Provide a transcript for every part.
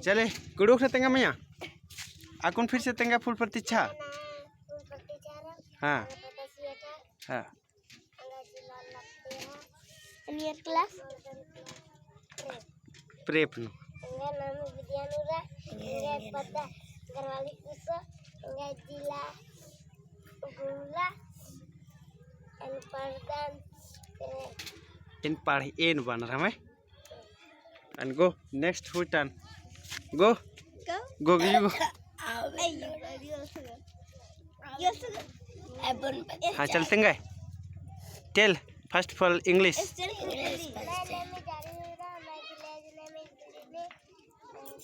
चले कुरुख ने तेंगा मैया अकुन फिर से तेंगा फुल प्रतीक्षा हाँ हाँ क्लास प्रेप नु इन पढ़ी एन बन रहा मैं and go next foot turn go go you go हाँ चलते हैं tell first of all English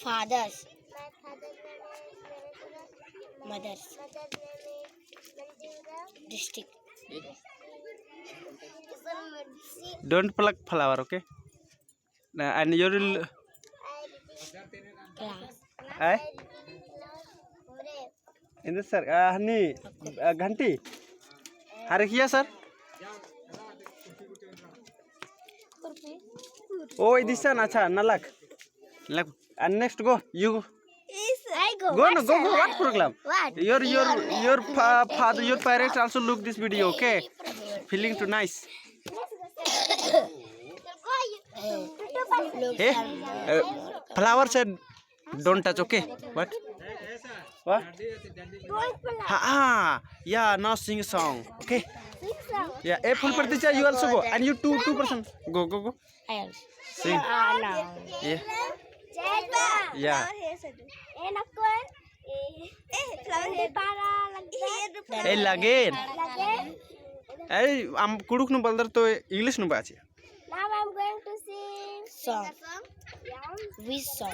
fathers mothers district don't pluck flower okay and your class in this sir honey घंटी हरे किया सर ओ this one अच्छा नलक and next go you go no go what program your father your parents also look this video okay feeling too nice hey flower said don't touch okay what yeah now sing a song okay yeah a full particha you also go and you two person go sing yeah hey again hey am Kurukh nu balder to English nu bache now I'm going to sing song which song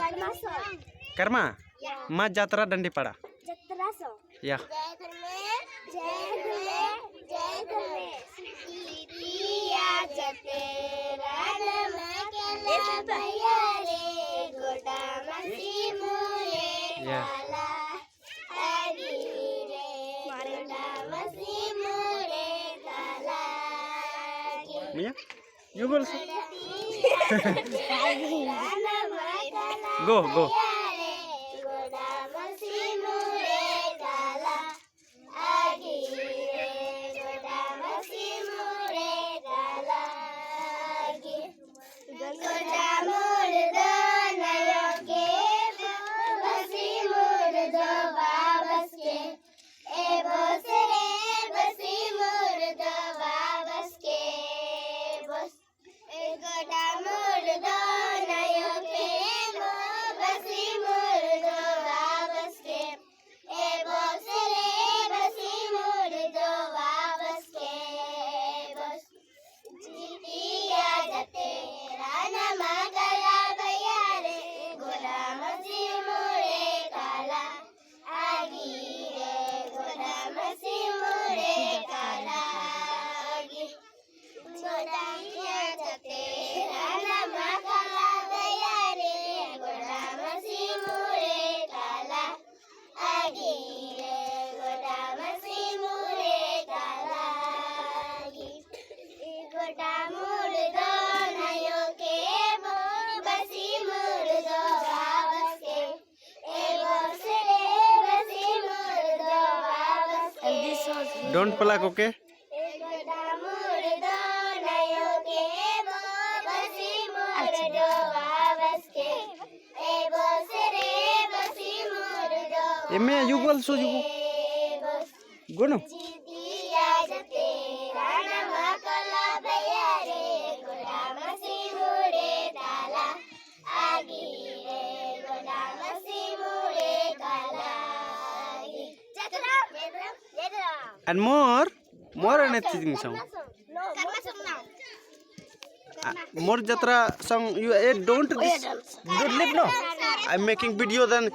Karma माँ जात्रा डंडी पड़ा जत्रा song या जय घर में सीतिया जतेरा नमकेला भैया रे गोटा मसी मुरे काला हरी रे गोटा मसी मुरे काला मिया you also go don't pluck okay Emme you go also you go no and more anything song more jatra song you don't leave no I'm making video then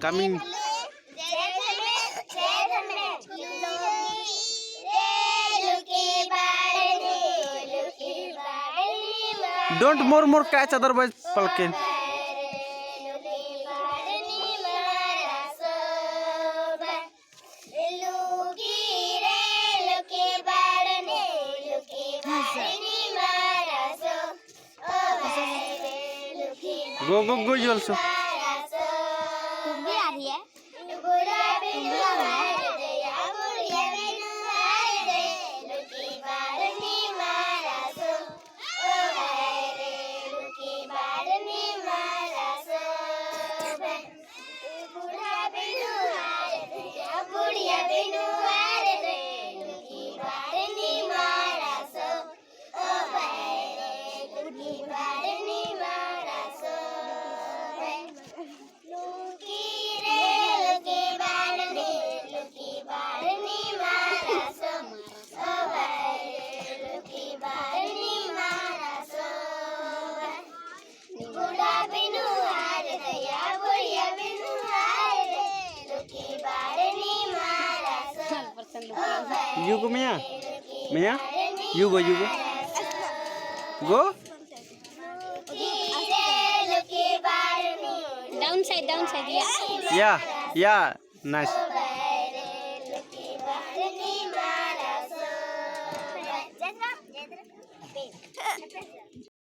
coming don't more catch otherwise palkin go you also You go, Mia. Mia, you go. Go. Downside, yeah. Yeah. Nice.